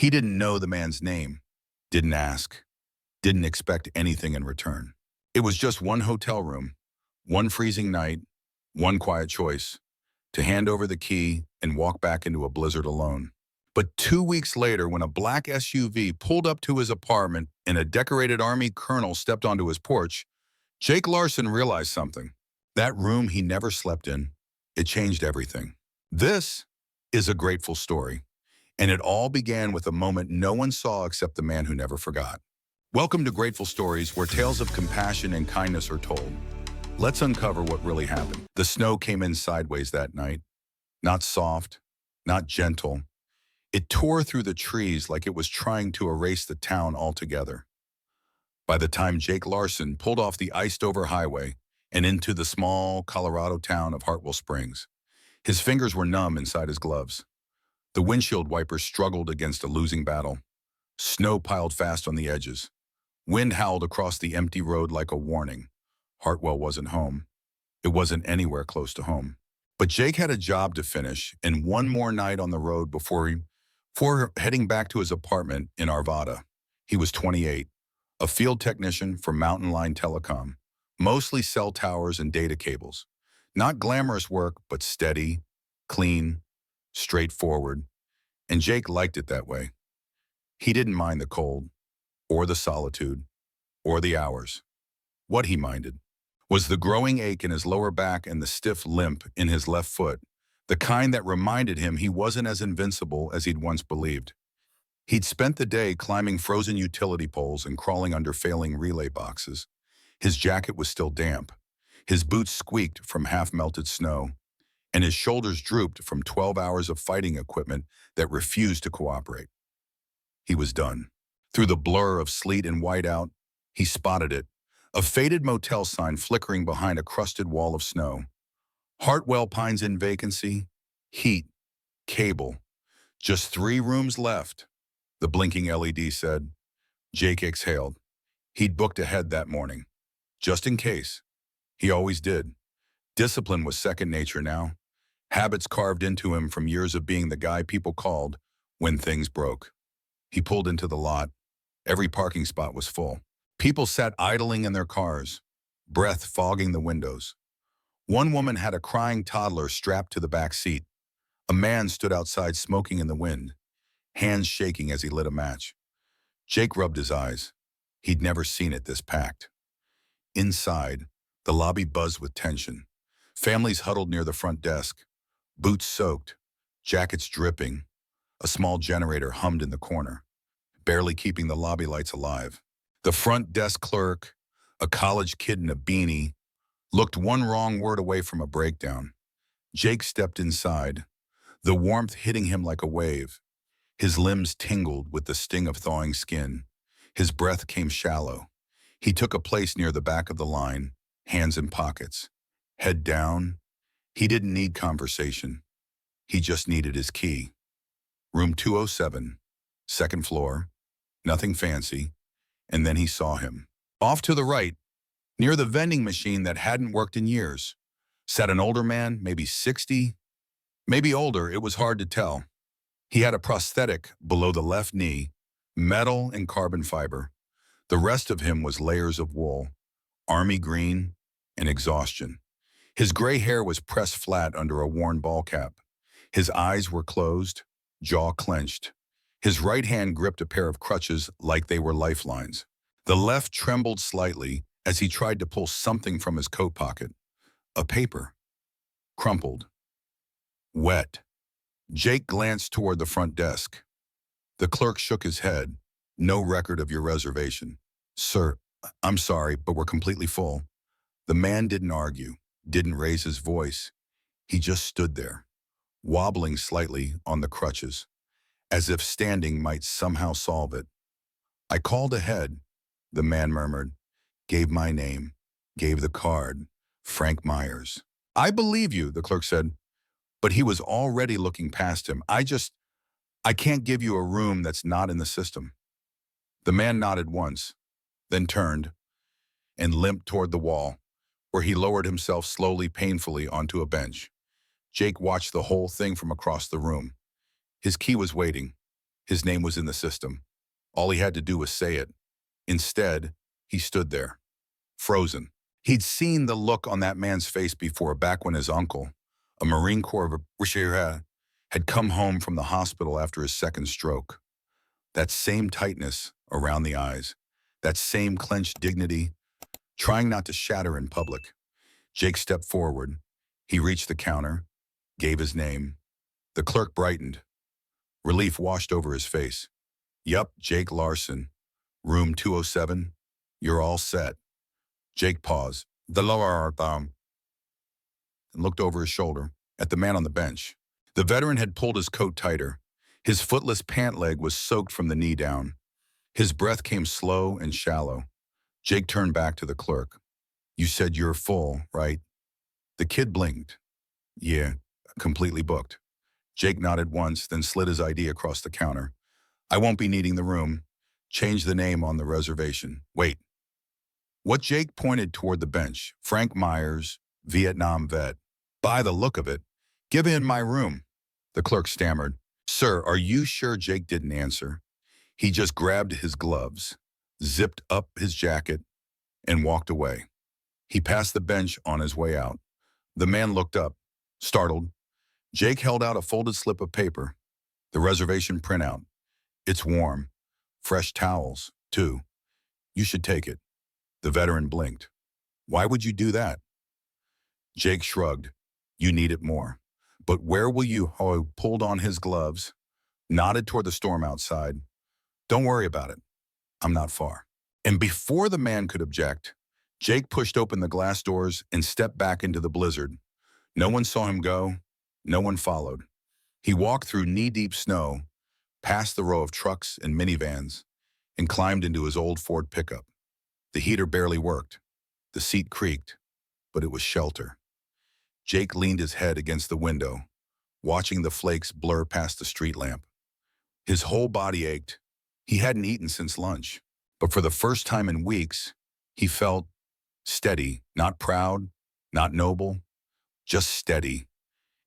He didn't know the man's name, didn't ask, didn't expect anything in return. It was just one hotel room, one freezing night, one quiet choice, to hand over the key and walk back into a blizzard alone. But 2 weeks later, when a black SUV pulled up to his apartment and a decorated Army colonel stepped onto his porch, Jake Larson realized something. That room he never slept in, it changed everything. This is a grateful story, and it all began with a moment no one saw except the man who never forgot. Welcome to Grateful Stories, where tales of compassion and kindness are told. Let's uncover what really happened. The snow came in sideways that night. Not soft, not gentle. It tore through the trees like it was trying to erase the town altogether. By the time Jake Larson pulled off the iced-over highway and into the small Colorado town of Hartwell Springs, his fingers were numb inside his gloves. The windshield wipers struggled against a losing battle. Snow piled fast on the edges. Wind howled across the empty road like a warning. Hartwell wasn't home. It wasn't anywhere close to home. But Jake had a job to finish and one more night on the road before heading back to his apartment in Arvada. He was 28, a field technician for Mountain Line Telecom, mostly cell towers and data cables. Not glamorous work, but steady, clean, straightforward. And Jake liked it that way. He didn't mind the cold, or the solitude, or the hours. What he minded was the growing ache in his lower back and the stiff limp in his left foot, the kind that reminded him he wasn't as invincible as he'd once believed. He'd spent the day climbing frozen utility poles and crawling under failing relay boxes. His jacket was still damp. His boots squeaked from half-melted snow, and his shoulders drooped from 12 hours of fighting equipment that refused to cooperate. He was done. Through the blur of sleet and whiteout, he spotted it, a faded motel sign flickering behind a crusted wall of snow. Hartwell Pines in vacancy, heat, cable. Just 3 rooms left, the blinking LED said. Jake exhaled. He'd booked ahead that morning, just in case. He always did. Discipline was second nature now, habits carved into him from years of being the guy people called when things broke. He pulled into the lot. Every parking spot was full. People sat idling in their cars, breath fogging the windows. One woman had a crying toddler strapped to the back seat. A man stood outside smoking in the wind, hands shaking as he lit a match. Jake rubbed his eyes. He'd never seen it this packed. Inside, the lobby buzzed with tension. Families huddled near the front desk, boots soaked, jackets dripping. A small generator hummed in the corner, barely keeping the lobby lights alive. The front desk clerk, a college kid in a beanie, looked one wrong word away from a breakdown. Jake stepped inside, the warmth hitting him like a wave. His limbs tingled with the sting of thawing skin. His breath came shallow. He took a place near the back of the line, hands in pockets. Head down. He didn't need conversation. He just needed his key. Room 207, second floor, nothing fancy, and then he saw him. Off to the right, near the vending machine that hadn't worked in years, sat an older man, maybe 60, maybe older, it was hard to tell. He had a prosthetic below the left knee, metal and carbon fiber. The rest of him was layers of wool, army green, and exhaustion. His gray hair was pressed flat under a worn ball cap. His eyes were closed, jaw clenched. His right hand gripped a pair of crutches like they were lifelines. The left trembled slightly as he tried to pull something from his coat pocket. A paper. Crumpled. Wet. Jake glanced toward the front desk. The clerk shook his head. No record of your reservation. Sir, I'm sorry, but we're completely full. The man didn't argue, didn't raise his voice. He just stood there, wobbling slightly on the crutches, as if standing might somehow solve it. I called ahead, the man murmured, gave my name, gave the card, Frank Myers. I believe you, the clerk said, but he was already looking past him. I can't give you a room that's not in the system. The man nodded once, then turned and limped toward the wall, where he lowered himself slowly, painfully onto a bench. Jake watched the whole thing from across the room. His key was waiting, His name was in the system. All he had to do was say it. Instead, he stood there, frozen. He'd seen the look on that man's face before, back when his uncle, a Marine Corps officer, had come home from the hospital after his second stroke. That same tightness around the eyes, that same clenched dignity, trying not to shatter in public. Jake stepped forward. He reached the counter, gave his name. The clerk brightened. Relief washed over his face. "Yup, Jake Larson. Room 207. You're all set." Jake paused, the lower thumb, and looked over his shoulder at the man on the bench. The veteran had pulled his coat tighter. His footless pant leg was soaked from the knee down. His breath came slow and shallow. Jake turned back to the clerk. "You said you're full, right?" The kid blinked. "Yeah, completely booked." Jake nodded once, then slid his ID across the counter. "I won't be needing the room. Change the name on the reservation. Wait." What Jake pointed toward the bench. "Frank Myers, Vietnam vet. By the look of it, give in my room." The clerk stammered. "Sir, are you sure?" Jake didn't answer. He just grabbed his gloves, zipped up his jacket, and walked away. He passed the bench on his way out. The man looked up, startled. Jake held out a folded slip of paper. The reservation printout. "It's warm. Fresh towels, too. You should take it." The veteran blinked. "Why would you do that?" Jake shrugged. "You need it more. But where will you?" Oh, pulled on his gloves, nodded toward the storm outside. "Don't worry about it. I'm not far." And before the man could object, Jake pushed open the glass doors and stepped back into the blizzard. No one saw him go. No one followed. He walked through knee-deep snow, past the row of trucks and minivans, and climbed into his old Ford pickup. The heater barely worked. The seat creaked, but it was shelter. Jake leaned his head against the window, watching the flakes blur past the street lamp. His whole body ached. He hadn't eaten since lunch, but for the first time in weeks, he felt steady, not proud, not noble, just steady.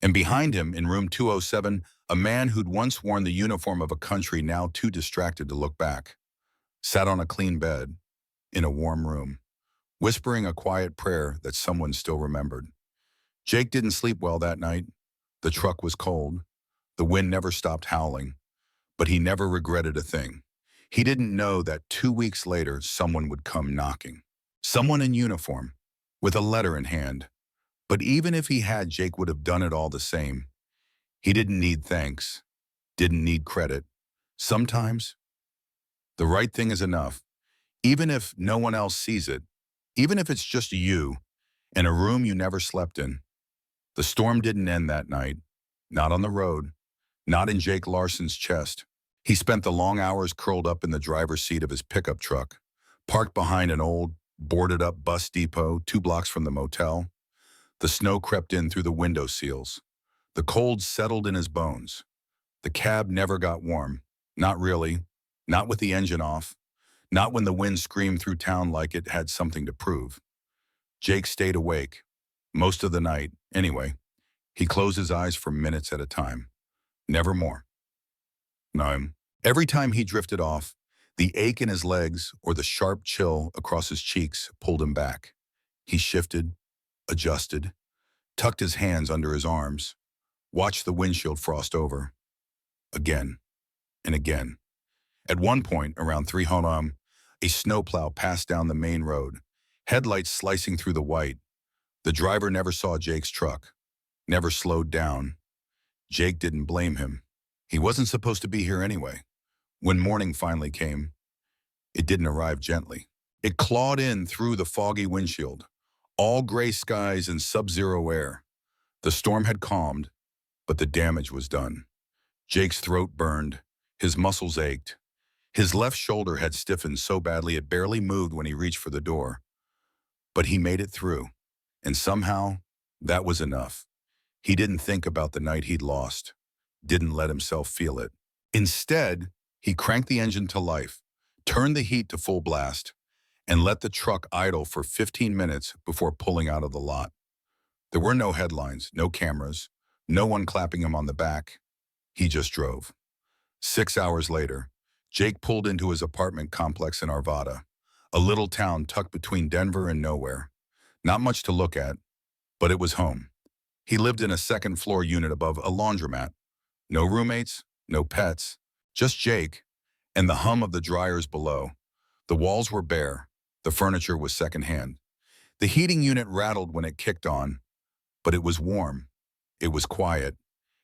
And behind him, in room 207, a man who'd once worn the uniform of a country now too distracted to look back, sat on a clean bed, in a warm room, whispering a quiet prayer that someone still remembered. Jake didn't sleep well that night. The truck was cold. The wind never stopped howling. But he never regretted a thing. He didn't know that 2 weeks later, someone would come knocking. Someone in uniform, with a letter in hand. But even if he had, Jake would have done it all the same. He didn't need thanks, didn't need credit. Sometimes, the right thing is enough, even if no one else sees it, even if it's just you in a room you never slept in. The storm didn't end that night, not on the road, not in Jake Larson's chest. He spent the long hours curled up in the driver's seat of his pickup truck, parked behind an old, boarded-up bus depot 2 blocks from the motel. The snow crept in through the window seals. The cold settled in his bones. The cab never got warm. Not really. Not with the engine off. Not when the wind screamed through town like it had something to prove. Jake stayed awake. Most of the night, anyway. He closed his eyes for minutes at a time. Never more. No. Every time he drifted off, the ache in his legs or the sharp chill across his cheeks pulled him back. He shifted, adjusted, tucked his hands under his arms, watched the windshield frost over. Again and again. At one point, around 3 Honam, a snowplow passed down the main road, headlights slicing through the white. The driver never saw Jake's truck, never slowed down. Jake didn't blame him. He wasn't supposed to be here anyway. When morning finally came, it didn't arrive gently. It clawed in through the foggy windshield, all gray skies and sub-zero air. The storm had calmed, but the damage was done. Jake's throat burned, his muscles ached. His left shoulder had stiffened so badly it barely moved when he reached for the door. But he made it through, and somehow, that was enough. He didn't think about the night he'd lost, didn't let himself feel it. Instead, he cranked the engine to life, turned the heat to full blast, and let the truck idle for 15 minutes before pulling out of the lot. There were no headlines, no cameras, no one clapping him on the back. He just drove. 6 hours later, Jake pulled into his apartment complex in Arvada, a little town tucked between Denver and nowhere. Not much to look at, but it was home. He lived in a second-floor unit above a laundromat. No roommates, no pets, just Jake and the hum of the dryers below. The walls were bare, the furniture was secondhand. The heating unit rattled when it kicked on, but it was warm. It was quiet,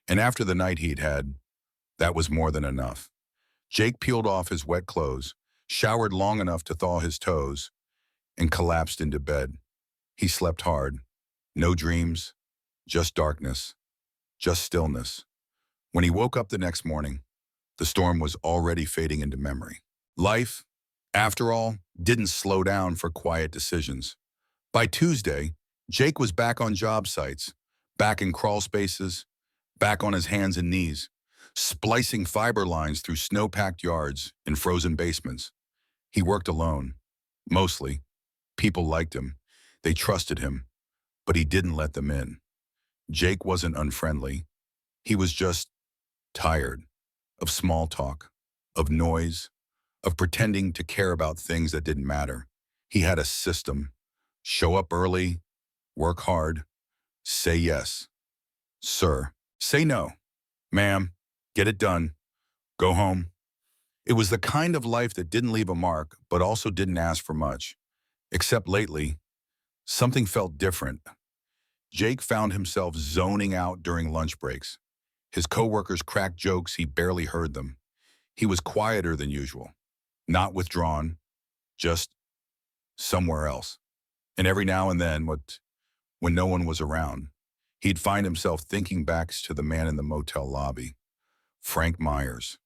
and after the night he'd had, that was more than enough. Jake peeled off his wet clothes, showered long enough to thaw his toes, and collapsed into bed. He slept hard. No dreams, just darkness, just stillness. When he woke up the next morning, the storm was already fading into memory. Life, after all, didn't slow down for quiet decisions. By Tuesday, Jake was back on job sites, back in crawl spaces, back on his hands and knees, splicing fiber lines through snow-packed yards and frozen basements. He worked alone, mostly. People liked him. They trusted him, but he didn't let them in. Jake wasn't unfriendly. He was just tired of small talk, of noise, of pretending to care about things that didn't matter. He had a system. Show up early, work hard, say yes, sir, say no, ma'am, get it done, go home. It was the kind of life that didn't leave a mark, but also didn't ask for much. Except lately, something felt different. Jake found himself zoning out during lunch breaks. His coworkers cracked jokes, he barely heard them. He was quieter than usual, not withdrawn, just somewhere else. And every now and then, when no one was around, he'd find himself thinking back to the man in the motel lobby, Frank Myers,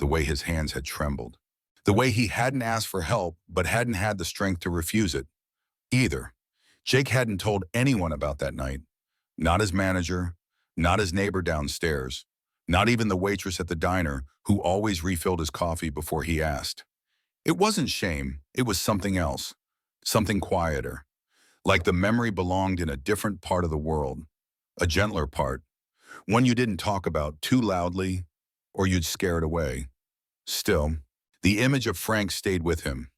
the way his hands had trembled, the way he hadn't asked for help but hadn't had the strength to refuse it either. Jake hadn't told anyone about that night, not his manager, not his neighbor downstairs, not even the waitress at the diner who always refilled his coffee before he asked. It wasn't shame, it was something else, something quieter. Like the memory belonged in a different part of the world, a gentler part, one you didn't talk about too loudly or you'd scare it away. Still, the image of Frank stayed with him,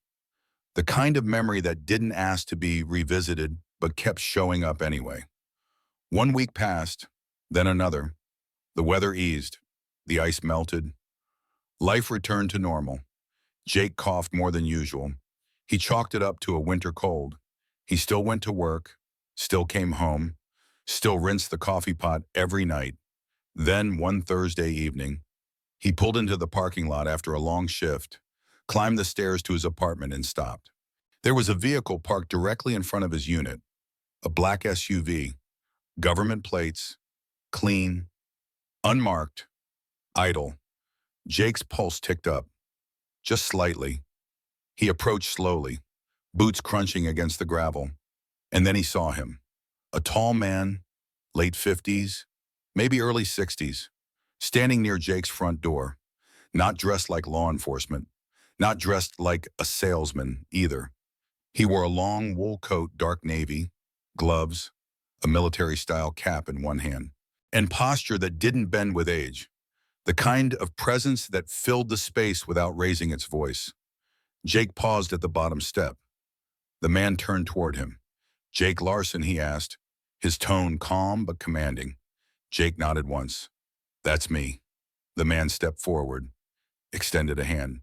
the kind of memory that didn't ask to be revisited but kept showing up anyway. 1 week passed, then another. The weather eased, the ice melted. Life returned to normal. Jake coughed more than usual. He chalked it up to a winter cold. He still went to work, still came home, still rinsed the coffee pot every night. Then, one Thursday evening, he pulled into the parking lot after a long shift, climbed the stairs to his apartment and stopped. There was a vehicle parked directly in front of his unit, a black SUV, government plates, clean, unmarked, idle. Jake's pulse ticked up, just slightly. He approached slowly, boots crunching against the gravel, and then he saw him. A tall man, late 50s, maybe early 60s, standing near Jake's front door, not dressed like law enforcement, not dressed like a salesman either. He wore a long wool coat, dark navy, gloves, a military-style cap in one hand, and posture that didn't bend with age, the kind of presence that filled the space without raising its voice. Jake paused at the bottom step. The man turned toward him. "Jake Larson," he asked, his tone calm but commanding. Jake nodded once. "That's me." The man stepped forward, extended a hand.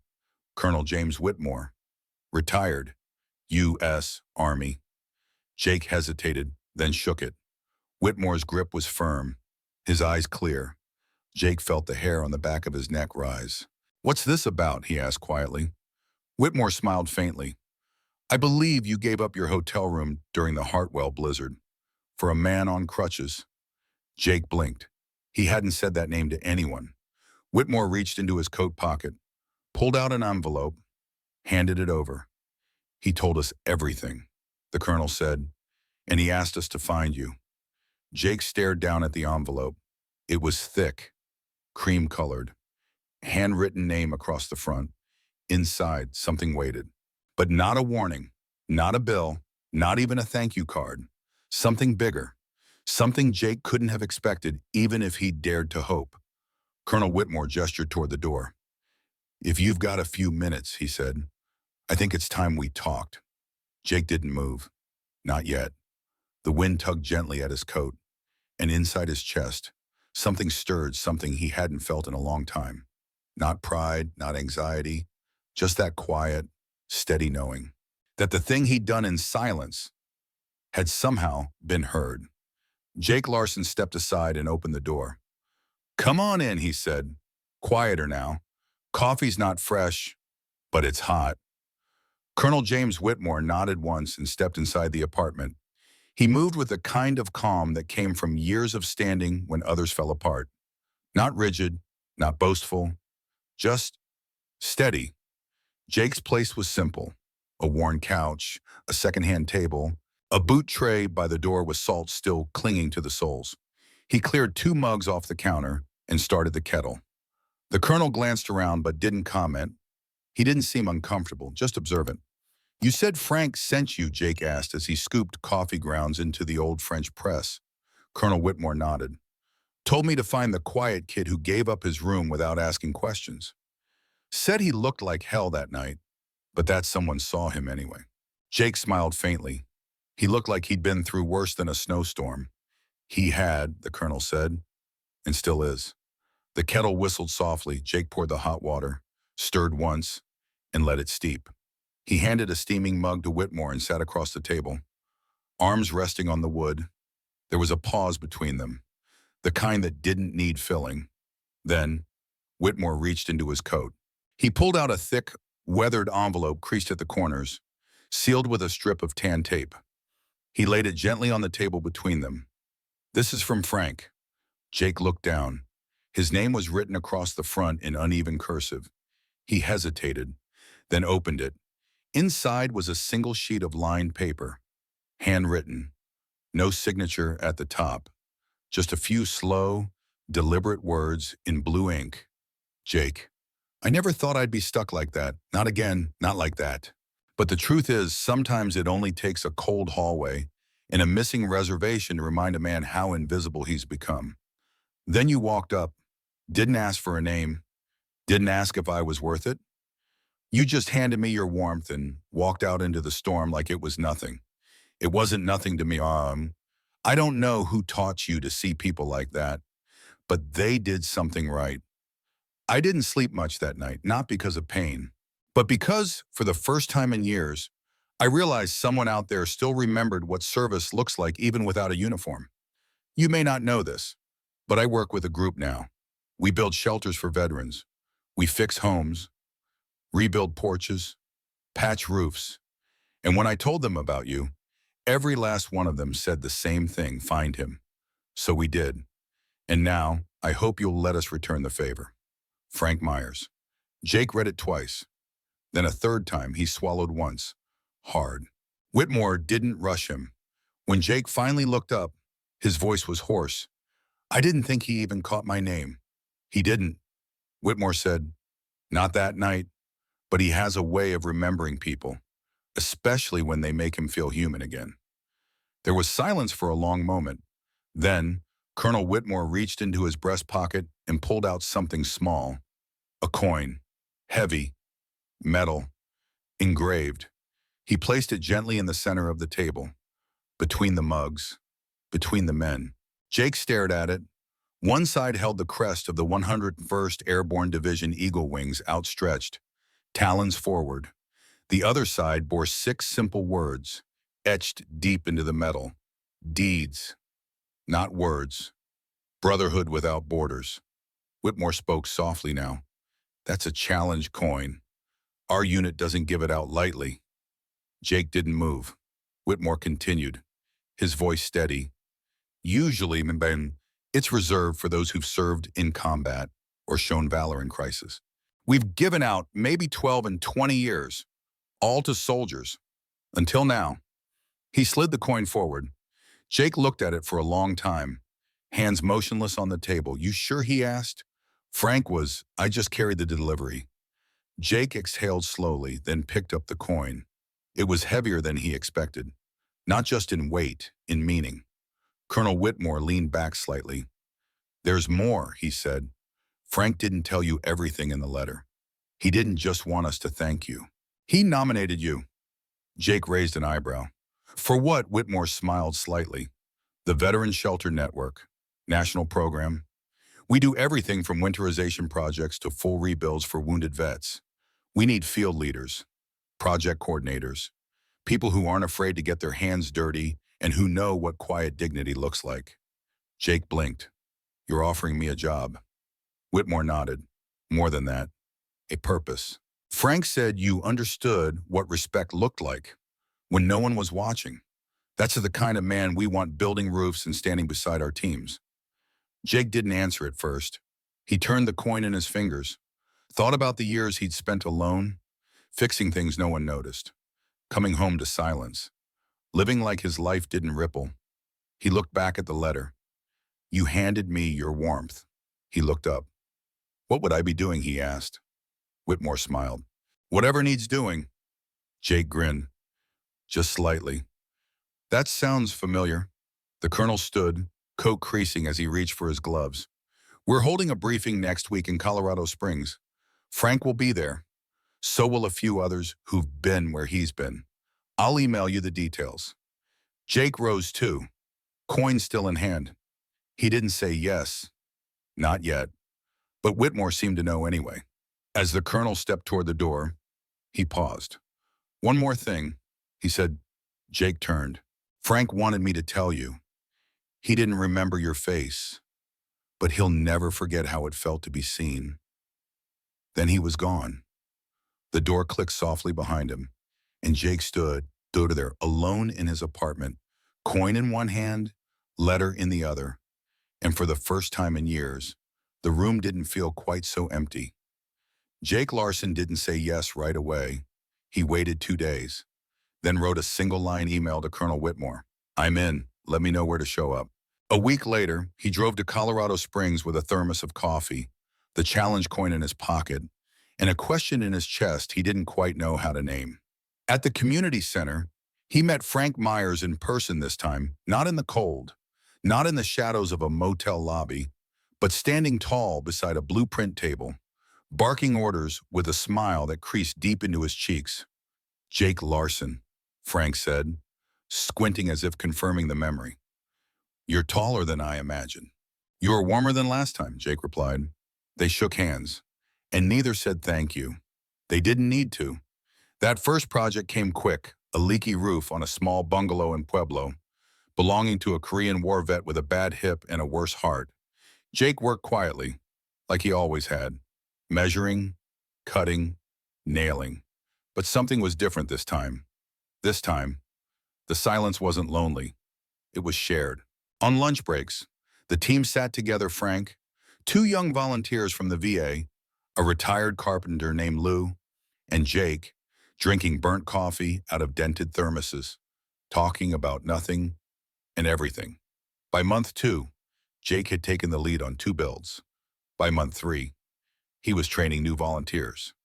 "Colonel James Whitmore, retired, U.S. Army." Jake hesitated, then shook it. Whitmore's grip was firm, his eyes clear. Jake felt the hair on the back of his neck rise. "What's this about?" he asked quietly. Whitmore smiled faintly. "I believe you gave up your hotel room during the Hartwell blizzard. For a man on crutches." Jake blinked. He hadn't said that name to anyone. Whitmore reached into his coat pocket, pulled out an envelope, handed it over. "He told us everything," the colonel said, "and he asked us to find you." Jake stared down at the envelope. It was thick, cream-colored, handwritten name across the front. Inside, something waited. But not a warning, not a bill, not even a thank you card. Something bigger, something Jake couldn't have expected even if he dared to hope. Colonel Whitmore gestured toward the door. "If you've got a few minutes," he said, "I think it's time we talked." Jake didn't move. Not yet. The wind tugged gently at his coat, and inside his chest, something stirred, something he hadn't felt in a long time. Not pride, not anxiety, just that quiet, steady knowing that the thing he'd done in silence had somehow been heard. Jake Larson stepped aside and opened the door. "Come on in," he said. "Quieter now. Coffee's not fresh, but it's hot." Colonel James Whitmore nodded once and stepped inside the apartment. He moved with a kind of calm that came from years of standing when others fell apart. Not rigid, not boastful, just steady. Jake's place was simple. A worn couch, a secondhand table, a boot tray by the door with salt still clinging to the soles. He cleared 2 mugs off the counter and started the kettle. The colonel glanced around but didn't comment. He didn't seem uncomfortable, just observant. "You said Frank sent you," Jake asked as he scooped coffee grounds into the old French press. Colonel Whitmore nodded. "Told me to find the quiet kid who gave up his room without asking questions. Said he looked like hell that night, but that someone saw him anyway." Jake smiled faintly. He looked like he'd been through worse than a snowstorm. He had, the colonel said, and still is. The kettle whistled softly. Jake poured the hot water, stirred once, and let it steep. He handed a steaming mug to Whitmore and sat across the table, arms resting on the wood. There was a pause between them, the kind that didn't need filling. Then, Whitmore reached into his coat. He pulled out a thick, weathered envelope creased at the corners, sealed with a strip of tan tape. He laid it gently on the table between them. "This is from Frank." Jake looked down. His name was written across the front in uneven cursive. He hesitated, then opened it. Inside was a single sheet of lined paper, handwritten. No signature at the top. Just a few slow, deliberate words in blue ink. "Jake, I never thought I'd be stuck like that. Not again, not like that. But the truth is, sometimes it only takes a cold hallway and a missing reservation to remind a man how invisible he's become. Then you walked up, didn't ask for a name, didn't ask if I was worth it. You just handed me your warmth and walked out into the storm like it was nothing. It wasn't nothing to me. I don't know who taught you to see people like that, but they did something right. I didn't sleep much that night, not because of pain, but because, for the first time in years, I realized someone out there still remembered what service looks like even without a uniform. You may not know this, but I work with a group now. We build shelters for veterans. We fix homes, rebuild porches, patch roofs. And when I told them about you, every last one of them said the same thing: find him. So we did. And now, I hope you'll let us return the favor. Frank Myers." Jake read it twice. Then a third time, he swallowed once, hard. Whitmore didn't rush him. When Jake finally looked up, his voice was hoarse. "I didn't think he even caught my name." "He didn't," Whitmore said. "Not that night, but he has a way of remembering people, especially when they make him feel human again." There was silence for a long moment. Then, Colonel Whitmore reached into his breast pocket and pulled out something small. A coin. Heavy. Metal. Engraved. He placed it gently in the center of the table, between the mugs, between the men. Jake stared at it. One side held the crest of the 101st Airborne Division Eagle wings outstretched, talons forward. The other side bore 6 simple words, etched deep into the metal. Deeds, not words. Brotherhood without borders. Whitmore spoke softly now. "That's a challenge coin. Our unit doesn't give it out lightly." Jake didn't move. Whitmore continued, his voice steady. "Usually, Ben, it's reserved for those who've served in combat or shown valor in crisis. We've given out maybe 12 in 20 years, all to soldiers. Until now." He slid the coin forward. Jake looked at it for a long time, hands motionless on the table. "You sure?" he asked. Frank was, "I just carried the delivery." Jake exhaled slowly, then picked up the coin. It was heavier than he expected, not just in weight, in meaning. Colonel Whitmore leaned back slightly. "There's more," he said. Frank didn't tell you everything in the letter. He didn't just want us to thank you. He nominated you. Jake raised an eyebrow. For what? Whitmore smiled slightly. The Veteran Shelter Network, national program. We do everything from winterization projects to full rebuilds for wounded vets. We need field leaders, project coordinators, people who aren't afraid to get their hands dirty and who know what quiet dignity looks like. Jake blinked. You're offering me a job. Whitmore nodded. More than that, a purpose. Frank said you understood what respect looked like when no one was watching. That's the kind of man we want building roofs and standing beside our teams. Jake didn't answer at first. He turned the coin in his fingers, thought about the years he'd spent alone, fixing things no one noticed, coming home to silence, living like his life didn't ripple. He looked back at the letter. You handed me your warmth. He looked up. What would I be doing, he asked. Whitmore smiled. Whatever needs doing. Jake grinned, just slightly. That sounds familiar. The colonel stood, coat creasing as he reached for his gloves. We're holding a briefing next week in Colorado Springs. Frank will be there. So will a few others who've been where he's been. I'll email you the details. Jake rose too, coin still in hand. He didn't say yes, not yet, but Whitmore seemed to know anyway. As the colonel stepped toward the door, he paused. One more thing, he said. Jake turned. Frank wanted me to tell you. He didn't remember your face, but he'll never forget how it felt to be seen. Then he was gone. The door clicked softly behind him, and Jake stood there alone in his apartment, coin in one hand, letter in the other. And for the first time in years, the room didn't feel quite so empty. Jake Larson didn't say yes right away. He waited 2 days, then wrote a single-line email to Colonel Whitmore. I'm in. Let me know where to show up. A week later, he drove to Colorado Springs with a thermos of coffee, the challenge coin in his pocket, and a question in his chest he didn't quite know how to name. At the community center, he met Frank Myers in person this time, not in the cold, not in the shadows of a motel lobby, but standing tall beside a blueprint table, barking orders with a smile that creased deep into his cheeks. Jake Larson, Frank said, squinting as if confirming the memory. You're taller than I imagined. You're warmer than last time, Jake replied. They shook hands, and neither said thank you. They didn't need to. That first project came quick, a leaky roof on a small bungalow in Pueblo, belonging to a Korean war vet with a bad hip and a worse heart. Jake worked quietly, like he always had, measuring, cutting, nailing. But something was different this time. This time, the silence wasn't lonely. It was shared. On lunch breaks, the team sat together. Frank, 2 young volunteers from the VA, a retired carpenter named Lou, and Jake, drinking burnt coffee out of dented thermoses, talking about nothing and everything. By month 2, Jake had taken the lead on 2 builds. By month 3, he was training new volunteers.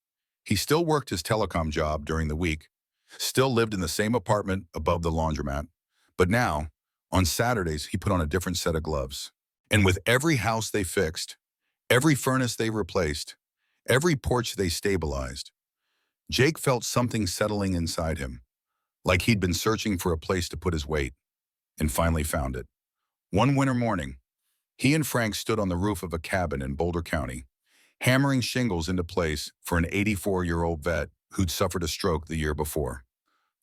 He still worked his telecom job during the week, still lived in the same apartment above the laundromat, but now, on Saturdays, he put on a different set of gloves. And with every house they fixed, every furnace they replaced, every porch they stabilized, Jake felt something settling inside him, like he'd been searching for a place to put his weight, and finally found it. One winter morning, he and Frank stood on the roof of a cabin in Boulder County, hammering shingles into place for an 84-year-old vet who'd suffered a stroke the year before.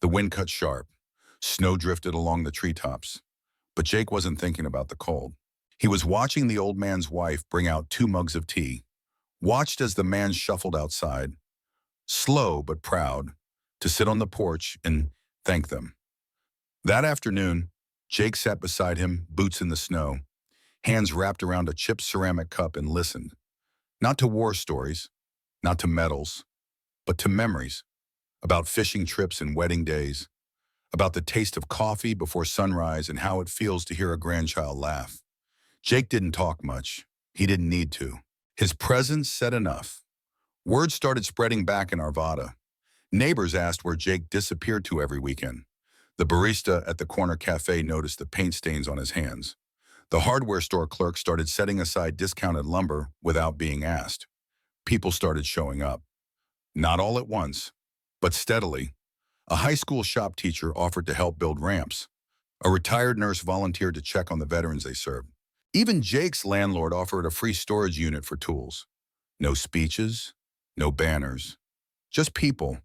The wind cut sharp. Snow drifted along the treetops. But Jake wasn't thinking about the cold. He was watching the old man's wife bring out 2 mugs of tea, watched as the man shuffled outside, slow but proud, to sit on the porch and thank them. That afternoon, Jake sat beside him, boots in the snow, hands wrapped around a chipped ceramic cup, and listened. Not to war stories, not to medals, but to memories about fishing trips and wedding days, about the taste of coffee before sunrise and how it feels to hear a grandchild laugh. Jake didn't talk much. He didn't need to. His presence said enough. Word started spreading back in Arvada. Neighbors asked where Jake disappeared to every weekend. The barista at the corner cafe noticed the paint stains on his hands. The hardware store clerk started setting aside discounted lumber without being asked. People started showing up. Not all at once, but steadily. A high school shop teacher offered to help build ramps. A retired nurse volunteered to check on the veterans they served. Even Jake's landlord offered a free storage unit for tools. No speeches, no banners, just people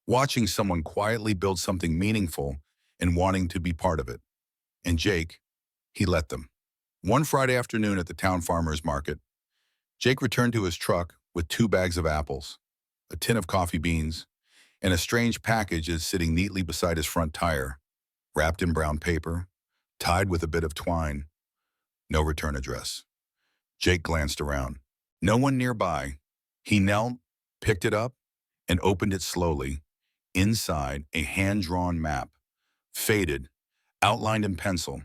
watching someone quietly build something meaningful and wanting to be part of it. And Jake, he let them. One Friday afternoon at the town farmer's market, Jake returned to his truck with 2 bags of apples, a tin of coffee beans, and a strange package is sitting neatly beside his front tire, wrapped in brown paper, tied with a bit of twine. No return address. Jake glanced around. No one nearby. He knelt, picked it up, and opened it slowly. Inside, a hand-drawn map, faded, outlined in pencil.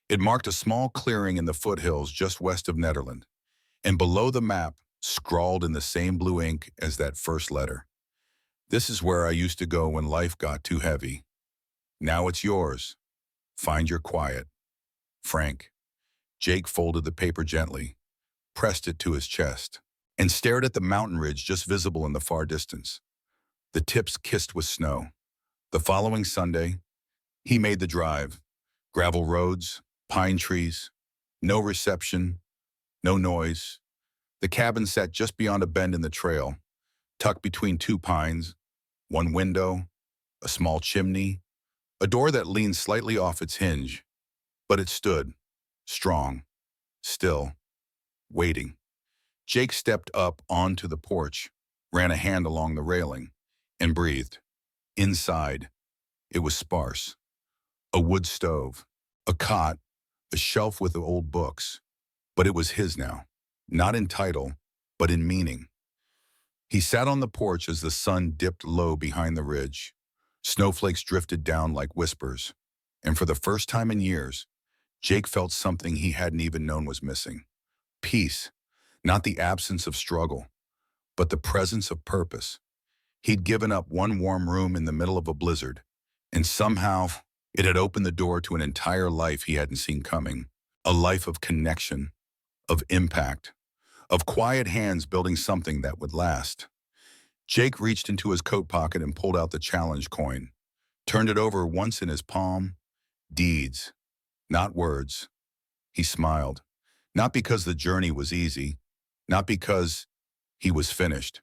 It marked a small clearing in the foothills just west of Netherland, and below the map, scrawled in the same blue ink as that first letter. This is where I used to go when life got too heavy. Now it's yours. Find your quiet. Frank. Jake folded the paper gently, pressed it to his chest, and stared at the mountain ridge just visible in the far distance. The tips kissed with snow. The following Sunday, he made the drive. Gravel roads, pine trees, no reception, no noise. The cabin sat just beyond a bend in the trail, tucked between 2 pines, one window, a small chimney, a door that leaned slightly off its hinge. But it stood, strong, still, waiting. Jake stepped up onto the porch, ran a hand along the railing, and breathed. Inside, it was sparse. A wood stove, a cot, a shelf with old books. But it was his now, not in title, but in meaning. He sat on the porch as the sun dipped low behind the ridge. Snowflakes drifted down like whispers, and for the first time in years, Jake felt something he hadn't even known was missing. Peace, not the absence of struggle, but the presence of purpose. He'd given up one warm room in the middle of a blizzard, and somehow it had opened the door to an entire life he hadn't seen coming. A life of connection, of impact, of quiet hands building something that would last. Jake reached into his coat pocket and pulled out the challenge coin, turned it over once in his palm. Deeds, not words. He smiled, not because the journey was easy, not because he was finished,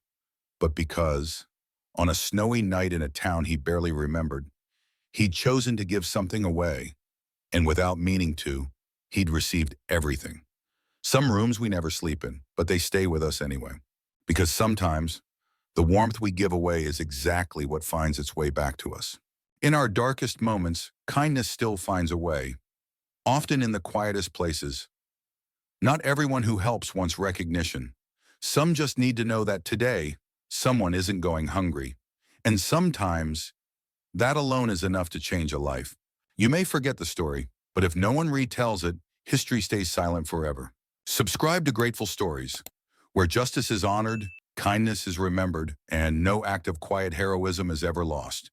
but because, on a snowy night in a town he barely remembered, he'd chosen to give something away, and without meaning to, he'd received everything. Some rooms we never sleep in, but they stay with us anyway. Because sometimes, the warmth we give away is exactly what finds its way back to us. In our darkest moments, kindness still finds a way, often in the quietest places. Not everyone who helps wants recognition. Some just need to know that today, someone isn't going hungry. And sometimes, that alone is enough to change a life. You may forget the story, but if no one retells it, history stays silent forever. Subscribe to Grateful Stories, where justice is honored, kindness is remembered, and no act of quiet heroism is ever lost.